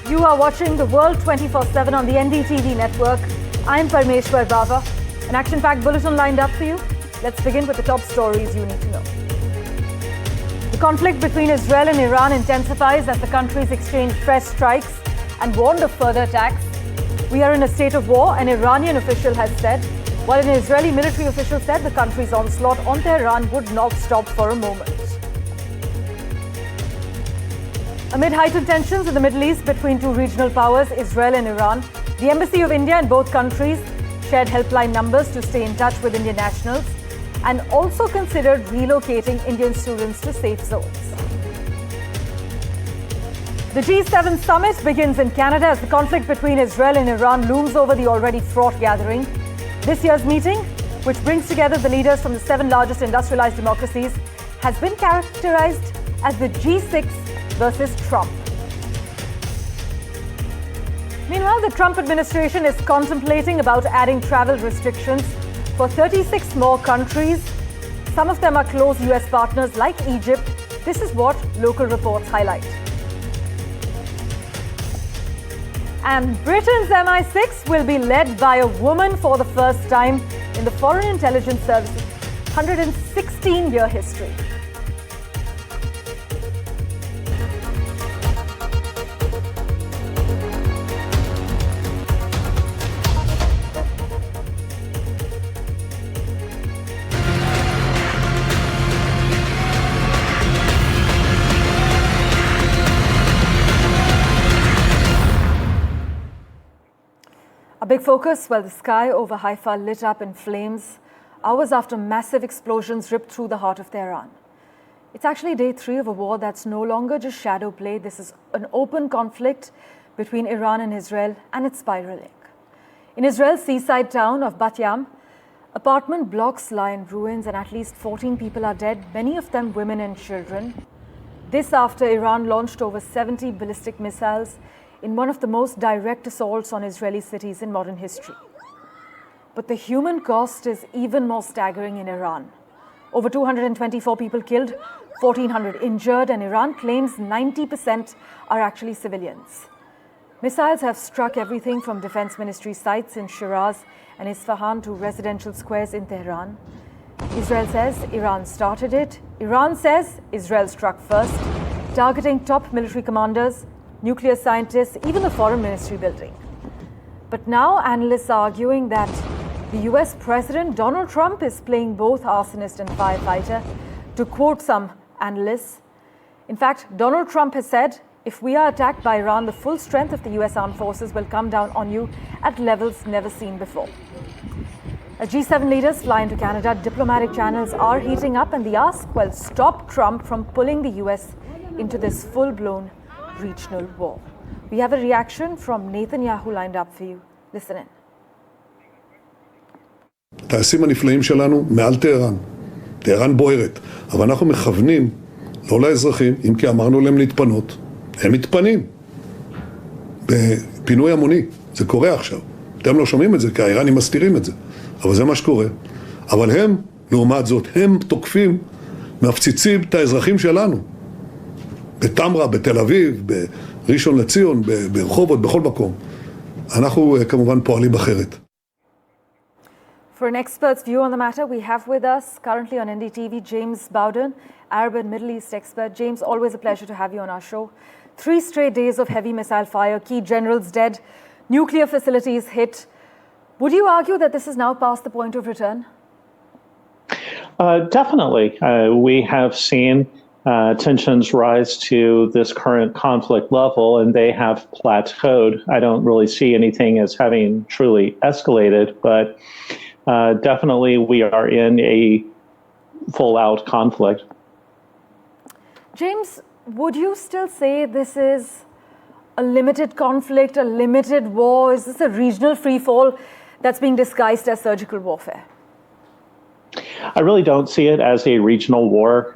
You are watching The World 24/7 on the NDTV network. I'm Parmeshwar Bawa. An action-packed bulletin lined up for you. Let's begin with the top stories you need to know. The conflict between Israel and Iran intensifies as the countries exchange fresh strikes and warned of further attacks. We are in a state of war, an Iranian official has said, while an Israeli military official said the country's onslaught on Tehran would not stop for a moment. Amid heightened tensions in the Middle East between two regional powers, Israel and Iran, the Embassy of India in both countries shared helpline numbers to stay in touch with Indian nationals and also considered relocating Indian students to safe zones. The G7 summit begins in Canada as the conflict between Israel and Iran looms over the already fraught gathering. This year's meeting, which brings together the leaders from the 7 largest industrialized democracies, has been characterized as the G6 versus Trump. Meanwhile, the Trump administration is contemplating about adding travel restrictions for 36 more countries. Some of them are close US partners like Egypt. This is what local reports highlight. And Britain's Mi6 will be led by a woman for the first time in the Foreign Intelligence Service's 116-year history. A big focus, the sky over Haifa lit up in flames hours after massive explosions ripped through the heart of Tehran. It's actually day 3 of a war that's no longer just shadow play. This is an open conflict between Iran and Israel, and it's spiraling. In Israel's seaside town of Bat Yam, apartment blocks lie in ruins and at least 14 people are dead, many of them women and children. This after Iran launched over 70 ballistic missiles in one of the most direct assaults on Israeli cities in modern history. But the human cost is even more staggering in Iran. Over 224 people killed, 1,400 injured, and Iran claims 90% are actually civilians. Missiles have struck everything from defense ministry sites in Shiraz and Isfahan to residential squares in Tehran. Israel says Iran started it. Iran says Israel struck first, targeting top military commanders, nuclear scientists, even the foreign ministry building. But now analysts are arguing that the US President Donald Trump is playing both arsonist and firefighter, to quote some analysts. In fact, Donald Trump has said, if we are attacked by Iran, the full strength of the US armed forces will come down on you at levels never seen before. As G7 leaders fly into Canada, diplomatic channels are heating up, and the ask will stop Trump from pulling the US into this full-blown regional war. We have a reaction from Netanyahu lined up for you. Listen in. הטייסים הנפלאים שלנו מעל טהרן. טהרן בוערת. אבל אנחנו מכוונים לא לאזרחים, אם כי אמרנו להם להתפנות. הם מתפנים. בפינוי המוני. זה קורה עכשיו. אתם לא שומעים את זה, כי האיראנים מסתירים את זה. אבל זה מה שקורה. אבל הם, לעומת זאת, הם תוקפים, מפציצים את האזרחים שלנו. בתמרה, בתל אביב, בראשון לציון, ברחובות, בכל מקום. אנחנו כמובן פועלים אחרת. For an expert's view on the matter, we have with us currently on NDTV James Bowen, Arab and Middle East expert. James, always a pleasure to have you on our show. 3 straight days of heavy missile fire, key generals dead, nuclear facilities hit. Would you argue that this is now past the point of return? Definitely. We have seen tensions rise to this current conflict level, and they have plateaued. I don't really see anything as having truly escalated, but definitely we are in a full-out conflict. James, would you still say this is a limited conflict, a limited war? Is this a regional free-fall that's being disguised as surgical warfare? I really don't see it as a regional war.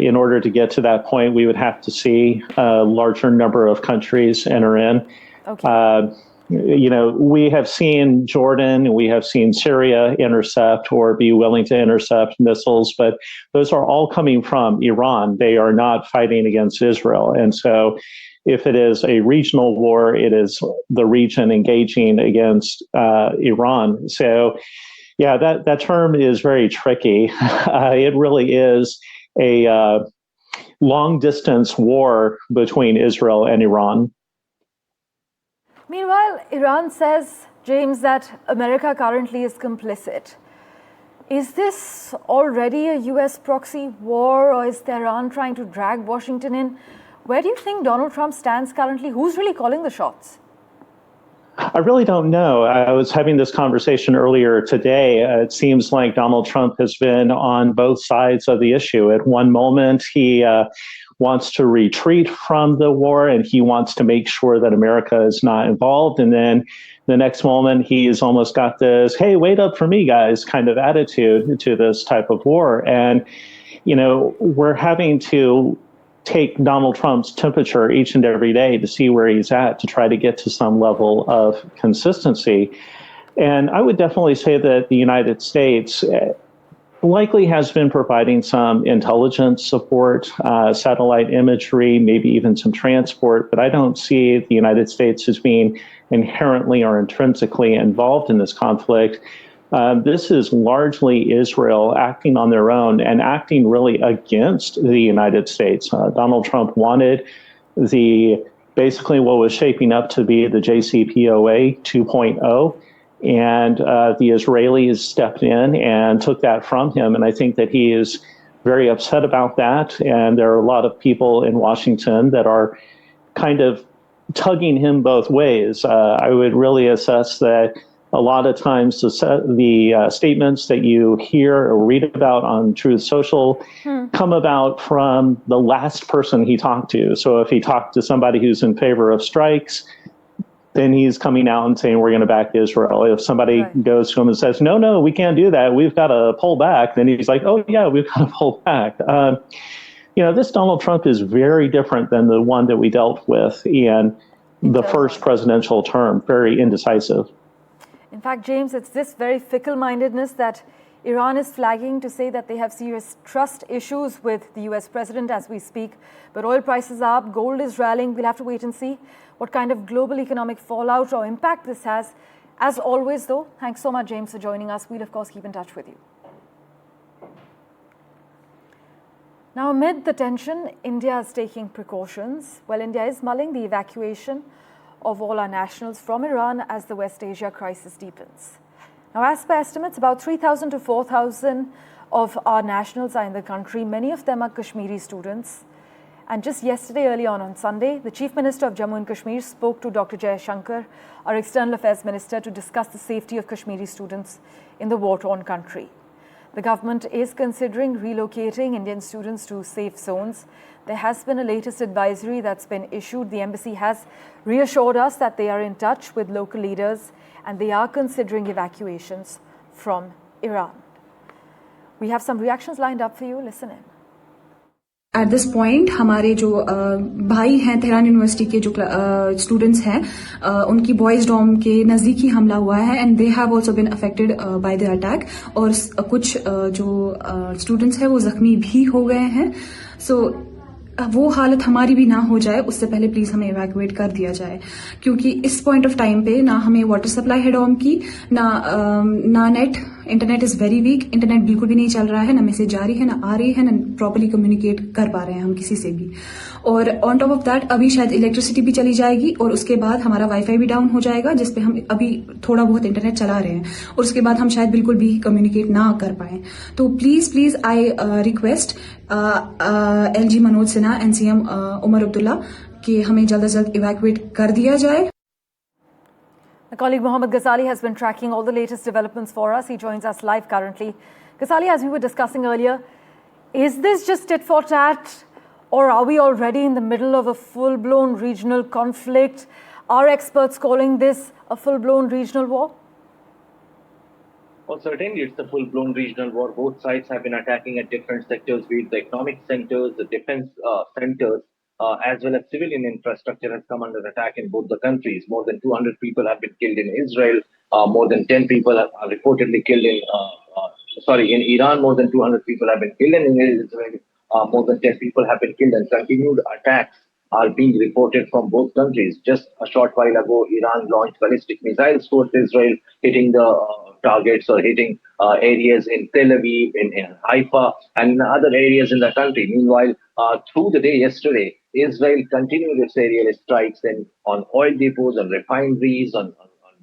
In order to get to that point, we would have to see a larger number of countries enter in. Okay. We have seen Jordan, we have seen Syria intercept or be willing to intercept missiles, but those are all coming from Iran. They are not fighting against Israel. And so if it is a regional war, it is the region engaging against Iran. So, yeah, that term is very tricky. It really is a long distance war between Israel and Iran. Meanwhile, Iran says, James, that America currently is complicit. Is this already a US proxy war, or is Tehran trying to drag Washington in? Where do you think Donald Trump stands currently? Who's really calling the shots? I really don't know. I was having this conversation earlier today. It seems like Donald Trump has been on both sides of the issue. At one moment, he wants to retreat from the war and he wants to make sure that America is not involved. And then the next moment, he's almost got this, hey, wait up for me, guys, kind of attitude to this type of war. And, you know, we're having to take Donald Trump's temperature each and every day to see where he's at, to try to get to some level of consistency. And I would definitely say that the United States likely has been providing some intelligence support, satellite imagery, maybe even some transport, but I don't see the United States as being inherently or intrinsically involved in this conflict. This is largely Israel acting on their own and acting really against the United States. Donald Trump wanted basically what was shaping up to be the JCPOA 2.0. And the Israelis stepped in and took that from him. And I think that he is very upset about that. And there are a lot of people in Washington that are kind of tugging him both ways. I would really assess that a lot of times the statements that you hear or read about on Truth Social come about from the last person he talked to. So if he talked to somebody who's in favor of strikes, then he's coming out and saying, we're going to back Israel. If somebody goes to him and says, no, we can't do that, we've got to pull back, then he's like, oh, yeah, we've got to pull back. This Donald Trump is very different than the one that we dealt with in the first presidential term, very indecisive. In fact, James, it's this very fickle-mindedness that Iran is flagging to say that they have serious trust issues with the US president as we speak. But oil prices are up, gold is rallying. We'll have to wait and see what kind of global economic fallout or impact this has. As always, though, thanks so much, James, for joining us. We'll, of course, keep in touch with you. Now, amid the tension, India is taking precautions. Well, India is mulling the evacuation of all our nationals from Iran as the West Asia crisis deepens. Now, as per estimates, about 3,000 to 4,000 of our nationals are in the country. Many of them are Kashmiri students. And just yesterday, early on Sunday, the Chief Minister of Jammu and Kashmir spoke to Dr. Jaishankar, our External Affairs Minister, to discuss the safety of Kashmiri students in the war-torn country. The government is considering relocating Indian students to safe zones. There has been a latest advisory that's been issued. The embassy has reassured us that they are in touch with local leaders and they are considering evacuations from Iran. We have some reactions lined up for you. Listen in. At this point, हमारे जो भाई हैं Tehran university के जो students हैं उनकी boys Dom के नजदीक ही हमला हुआ है and they have also been affected by the attack और कुछ जो स्टूडेंट्स हैं वो जख्मी भी हो गए हैं सो वो हालत हमारी भी ना हो जाए उससे पहले प्लीज हमें इवैक्यूएट कर दिया जाए क्योंकि इस पॉइंट ऑफ टाइम पे ना हमें वाटर सप्लाई है डॉम की ना net internet is very weak internet बिल्कुल भी नहीं चल रहा है ना मैसेज जा रही है ना आ रही है ना प्रॉपर्ली कम्युनिकेट कर पा रहे हैं हम किसी से भी और ऑन टॉप ऑफ दैट अभी शायद इलेक्ट्रिसिटी भी चली जाएगी और उसके बाद हमारा वाईफाई भी डाउन हो जाएगा जिसपे हम अभी थोड़ा बहुत इंटरनेट चला रहे हैं और उसके बाद हम शायद बिल्कुल भी कम्युनिकेट ना कर पाए तो please I request LG Manoj Sinha and CM Omar Abdullah कि हमें जल्द से जल्द इवैक्यूएट कर दिया जाए. My colleague Mohammed Ghazali has been tracking all the latest developments for us. He joins us live currently. Ghazali, as we were discussing earlier, is this just tit for tat or are we already in the middle of a full-blown regional conflict? Are experts calling this a full-blown regional war? Well, certainly it's a full-blown regional war. Both sides have been attacking at different sectors, be it the economic centers, the defense centers, as well as civilian infrastructure has come under attack in both the countries. More than 200 people have been killed in Israel. More than 10 people are reportedly killed in Iran. More than 200 people have been killed in Israel. More than 10 people have been killed and continued attacks are being reported from both countries. Just a short while ago, Iran launched ballistic missiles towards Israel, hitting the targets or hitting areas in Tel Aviv, in Haifa, and other areas in the country. Meanwhile, through the day yesterday, Israel continued its aerial strikes on oil depots, on refineries, on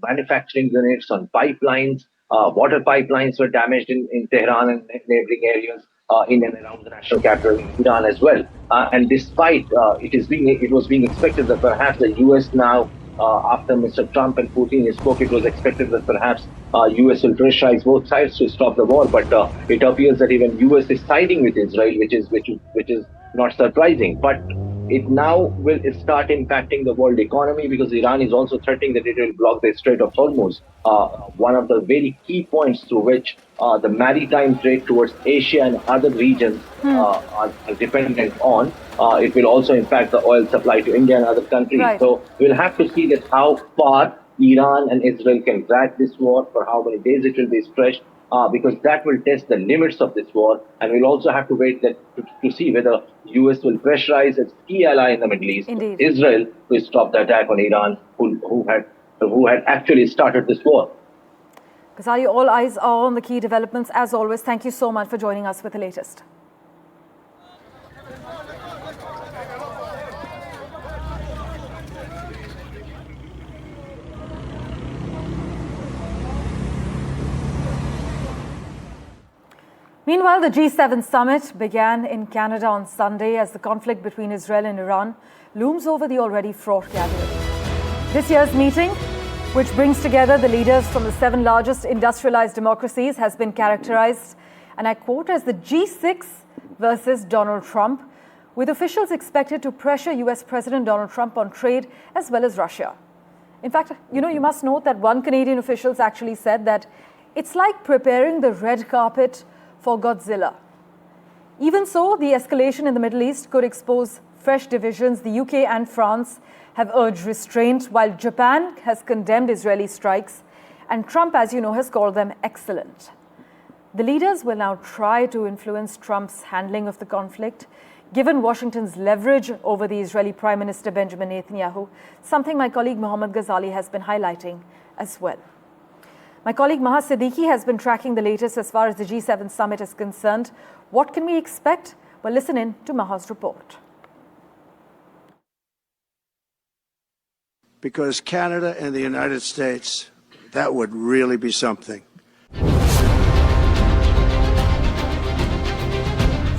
manufacturing units, on pipelines. Water pipelines were damaged in Tehran and neighboring areas in and around the national capital in Iran as well. And despite it was being expected that perhaps the U.S. now, after Mr. Trump and Putin spoke, it was expected that perhaps U.S. will pressurize both sides to stop the war. But it appears that even U.S. is siding with Israel, which is not surprising. But it now will start impacting the world economy because Iran is also threatening that it will block the Strait of Hormuz, one of the very key points through which the maritime trade towards Asia and other regions are dependent on. It will also impact the oil supply to India and other countries. Right. So we'll have to see that how far Iran and Israel can drag this war, for how many days it will be stretched, because that will test the limits of this war. And we'll also have to wait to see whether U.S. will pressurize its key ally in the Middle East, Indeed. Israel, to stop the attack on Iran, who had actually started this war. Ghazali, all eyes are on the key developments. As always, thank you so much for joining us with the latest. Meanwhile, the G7 summit began in Canada on Sunday as the conflict between Israel and Iran looms over the already fraught gathering. This year's meeting, which brings together the leaders from the 7 largest industrialized democracies, has been characterized, and I quote, as the G6 versus Donald Trump, with officials expected to pressure US President Donald Trump on trade as well as Russia. In fact, you must note that one Canadian official actually said that it's like preparing the red carpet for Godzilla. Even so, the escalation in the Middle East could expose fresh divisions. The UK and France have urged restraint, while Japan has condemned Israeli strikes, and Trump, as you know, has called them excellent. The leaders will now try to influence Trump's handling of the conflict, given Washington's leverage over the Israeli Prime Minister Benjamin Netanyahu, something my colleague Mohammad Ghazali has been highlighting as well. My colleague Maha Siddiqui has been tracking the latest as far as the G7 summit is concerned. What can we expect? Well, listen in to Maha's report. Because Canada and the United States, that would really be something.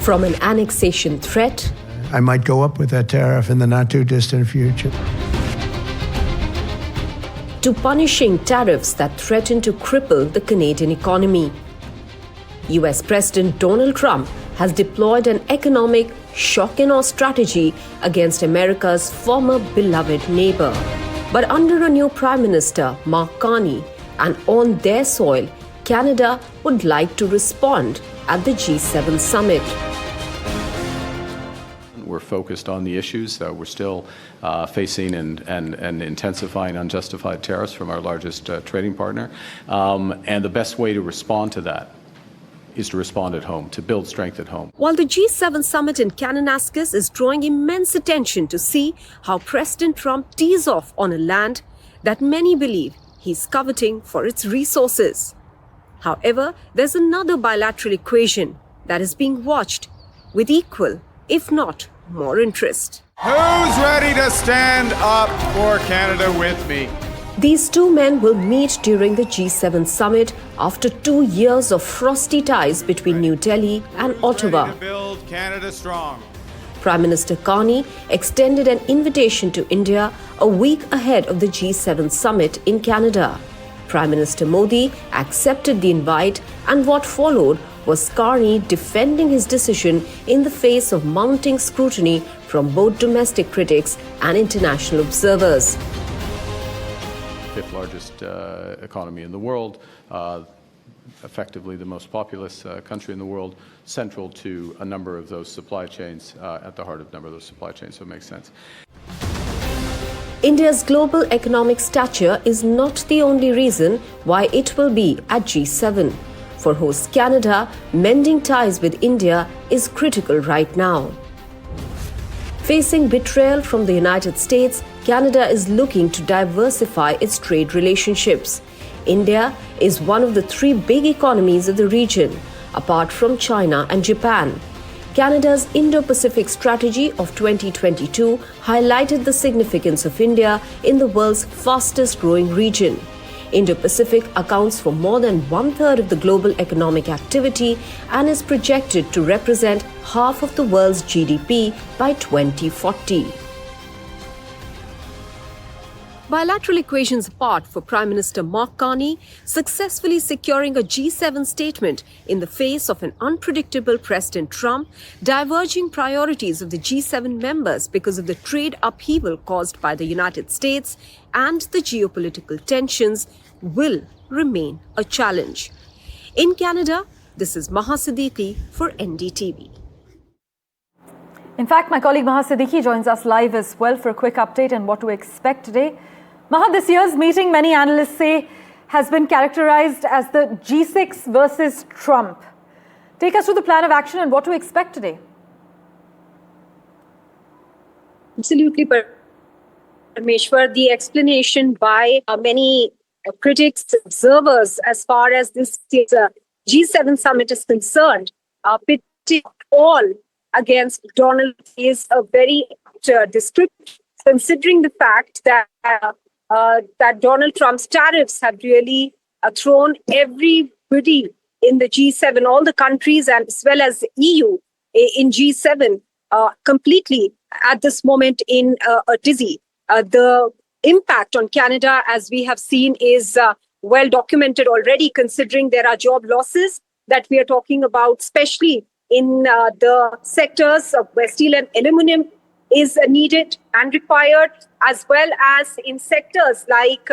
From an annexation threat, I might go up with that tariff in the not too distant future. to punishing tariffs that threaten to cripple the Canadian economy. US President Donald Trump has deployed an economic shock and awe strategy against America's former beloved neighbor. But under a new Prime Minister, Mark Carney, and on their soil, Canada would like to respond at the G7 summit. We're focused on the issues. We're still facing and intensifying unjustified tariffs from our largest trading partner. And the best way to respond to that is to respond at home, to build strength at home. While the G7 summit in Kananaskis is drawing immense attention to see how President Trump tees off on a land that many believe he's coveting for its resources. However, there's another bilateral equation that is being watched with equal, if not more interest. Who's ready to stand up for Canada with me? These two men will meet during the G7 summit after 2 years of frosty ties between New Delhi and Ottawa. Ready to build Canada strong. Prime Minister Carney extended an invitation to India a week ahead of the G7 summit in Canada. Prime Minister Modi accepted the invite, and what followed was Carney defending his decision in the face of mounting scrutiny from both domestic critics and international observers. Fifth largest economy in the world, effectively the most populous country in the world, central to a number of those supply chains, at the heart of a number of those supply chains, so it makes sense. India's global economic stature is not the only reason why it will be at G7. For host Canada, mending ties with India is critical right now. Facing betrayal from the United States, Canada is looking to diversify its trade relationships. India is one of the three big economies of the region, apart from China and Japan. Canada's Indo-Pacific strategy of 2022 highlighted the significance of India in the world's fastest-growing region. Indo-Pacific accounts for more than one-third of the global economic activity and is projected to represent half of the world's GDP by 2040. Bilateral equations apart for Prime Minister Mark Carney, successfully securing a G7 statement in the face of an unpredictable President Trump, diverging priorities of the G7 members because of the trade upheaval caused by the United States and the geopolitical tensions will remain a challenge. In Canada, this is Maha Siddiqui for NDTV. In fact, my colleague Maha Siddiqui joins us live as well for a quick update on what to expect today. Maha, this year's meeting, many analysts say, has been characterized as the G6 versus Trump. Take us through the plan of action and what to expect today. Absolutely, Parmeshwar. The explanation by many critics, observers, as far as this G7 summit is concerned, pitting all against Donald is a very descriptive, considering the fact that that Donald Trump's tariffs have really thrown everybody in the G7, all the countries and as well as the EU in G7 completely at this moment in a dizzy. The impact on Canada, as we have seen, is well documented already, considering there are job losses that we are talking about, especially in the sectors of where steel and aluminum is needed and required, as well as in sectors like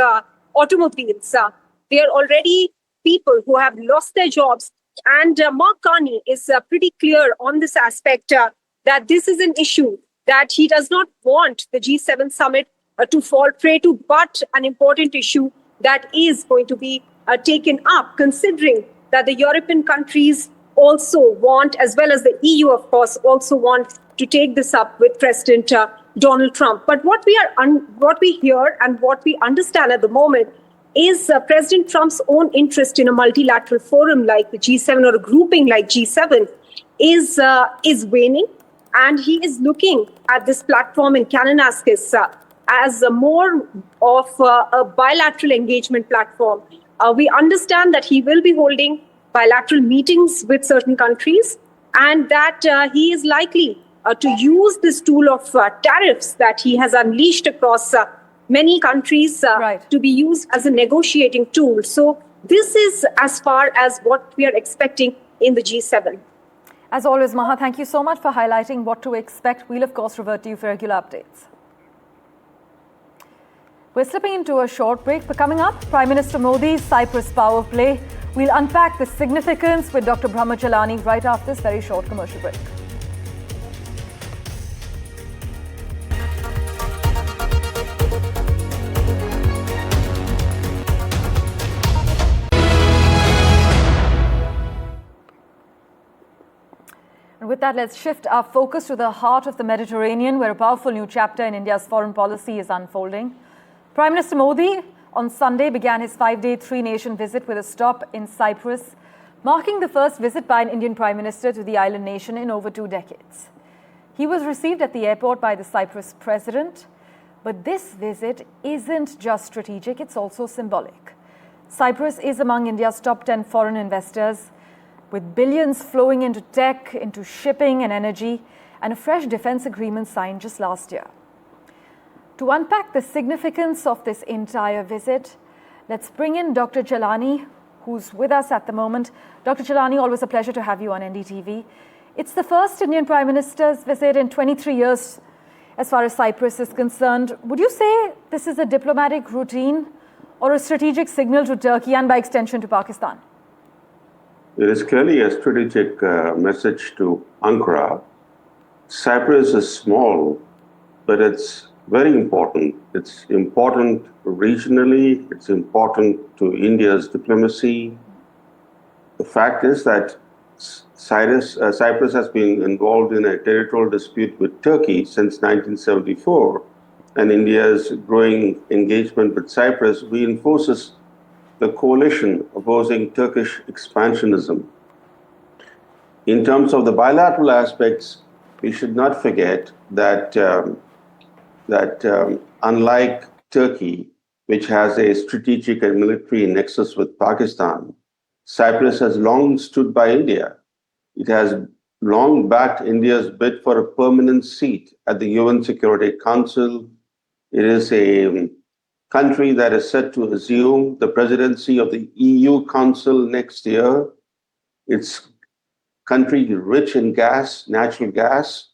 automobiles. There are already people who have lost their jobs. And Mark Carney is pretty clear on this aspect that this is an issue that he does not want the G7 summit to fall prey to, but an important issue that is going to be taken up, considering that the European countries also want, as well as the EU, of course, also want to take this up with President Donald Trump. But what we hear and what we understand at the moment is President Trump's own interest in a multilateral forum like the G7 or a grouping like G7 is waning, and he is looking at this platform in Kananaskis as more of a bilateral engagement platform. We understand that he will be holding bilateral meetings with certain countries, and that he is likely to use this tool of tariffs that he has unleashed across many countries to be used as a negotiating tool. So this is as far as what we are expecting in the G7. As always, Maha, thank you so much for highlighting what to expect. We'll, of course, revert to you for regular updates. We're slipping into a short break, but coming up, Prime Minister Modi's Cyprus power play. We'll unpack the significance with Dr. Brahma Chelani right after this very short commercial break. And with that, let's shift our focus to the heart of the Mediterranean, where a powerful new chapter in India's foreign policy is unfolding. Prime Minister Modi on Sunday began his 5-day, 3-nation visit with a stop in Cyprus, marking the first visit by an Indian Prime Minister to the island nation in over 2 decades. He was received at the airport by the Cyprus president, but this visit isn't just strategic, it's also symbolic. Cyprus is among India's top 10 foreign investors, with billions flowing into tech, into shipping and energy, and a fresh defense agreement signed just last year. To unpack the significance of this entire visit, let's bring in Dr. Chelani, who's with us at the moment. Dr. Chelani, always a pleasure to have you on NDTV. It's the first Indian Prime Minister's visit in 23 years as far as Cyprus is concerned. Would you say this is a diplomatic routine or a strategic signal to Turkey and by extension to Pakistan? It is clearly a strategic message to Ankara. Cyprus is small, but it's very important. It's important regionally. It's important to India's diplomacy. The fact is that Cyprus has been involved in a territorial dispute with Turkey since 1974, and India's growing engagement with Cyprus reinforces the coalition opposing Turkish expansionism. In terms of the bilateral aspects, we should not forget that unlike Turkey, which has a strategic and military nexus with Pakistan, Cyprus has long stood by India. It has long backed India's bid for a permanent seat at the UN Security Council. It is a country that is set to assume the presidency of the EU Council next year. It's country rich in gas, natural gas,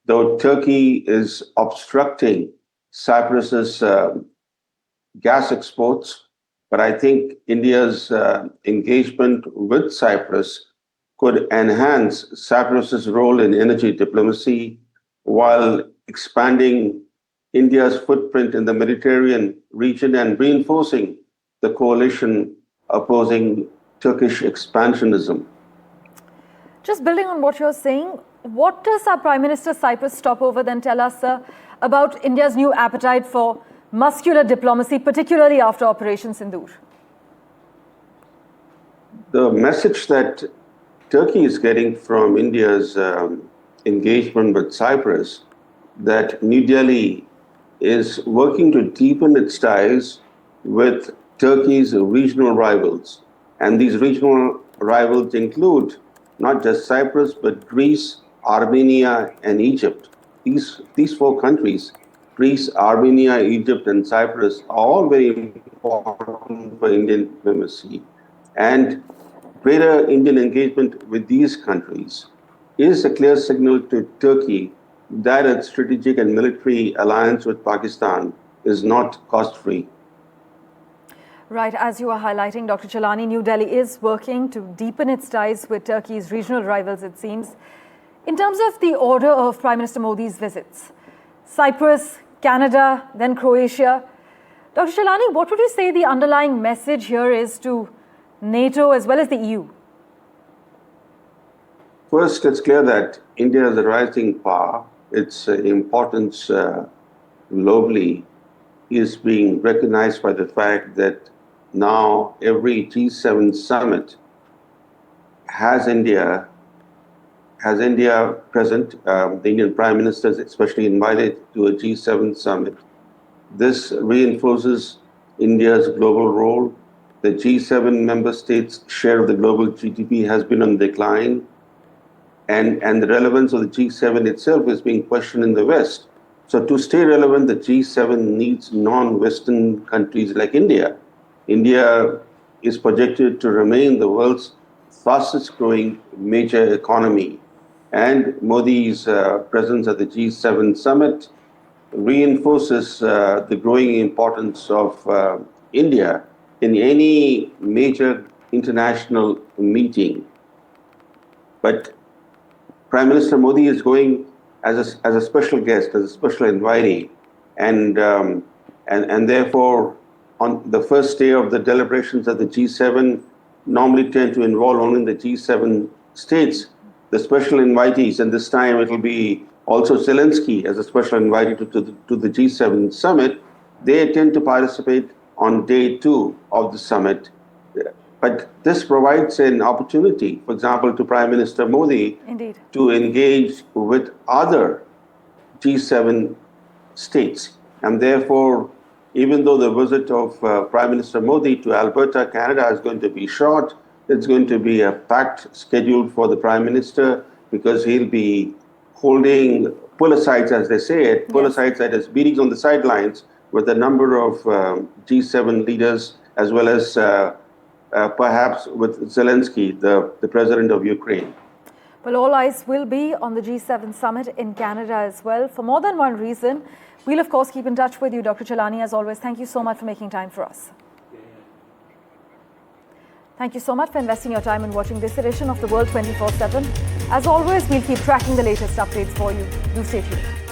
though Turkey is obstructing Cyprus's gas exports. But I think India's engagement with Cyprus could enhance Cyprus's role in energy diplomacy while expanding India's footprint in the Mediterranean region and reinforcing the coalition opposing Turkish expansionism. Just building on what you're saying, what does our Prime Minister's Cyprus stopover then tell us, sir, about India's new appetite for muscular diplomacy, particularly after Operation Sindoor? The message that Turkey is getting from India's engagement with Cyprus, that New Delhi is working to deepen its ties with Turkey's regional rivals. And these regional rivals include not just Cyprus, but Greece, Armenia, and Egypt. These four countries, Greece, Armenia, Egypt, and Cyprus, are all very important for Indian diplomacy. And greater Indian engagement with these countries is a clear signal to Turkey that its strategic and military alliance with Pakistan is not cost-free. Right, as you are highlighting, Dr. Chelani, New Delhi is working to deepen its ties with Turkey's regional rivals, it seems. In terms of the order of Prime Minister Modi's visits, Cyprus, Canada, then Croatia, Dr. Chelani, what would you say the underlying message here is to NATO as well as the EU? First, it's clear that India is a rising power. Its importance globally is being recognized by the fact that now every G7 summit has India present. The Indian Prime Minister is especially invited to a G7 summit. This reinforces India's global role. The G7 member states' share of the global GDP has been on decline. And the relevance of the G7 itself is being questioned in the West. So to stay relevant, the G7 needs non-Western countries like India. India is projected to remain the world's fastest growing major economy. And Modi's presence at the G7 summit reinforces the growing importance of India in any major international meeting. But Prime Minister Modi is going as a special guest, as a special invitee, and therefore, on the first day of the deliberations at the G7, normally tend to involve only the G7 states, the special invitees, and this time it will be also Zelensky as a special invitee to the G7 summit. They tend to participate on day 2 of the summit. But this provides an opportunity, for example, to Prime Minister Modi Indeed. to engage with other G7 states. And therefore, even though the visit of Prime Minister Modi to Alberta, Canada is going to be short, it's going to be a packed schedule for the Prime Minister because he'll be holding pull-asides, as they say it, pull-asides at his meetings on the sidelines with a number of G7 leaders, as well as perhaps with Zelensky, the president of Ukraine. Well, all eyes will be on the G7 summit in Canada as well. For more than one reason, we'll of course keep in touch with you, Dr. Chelani, as always. Thank you so much for making time for us. Thank you so much for investing your time in watching this edition of The World 24/7. As always, we'll keep tracking the latest updates for you. Do stay tuned.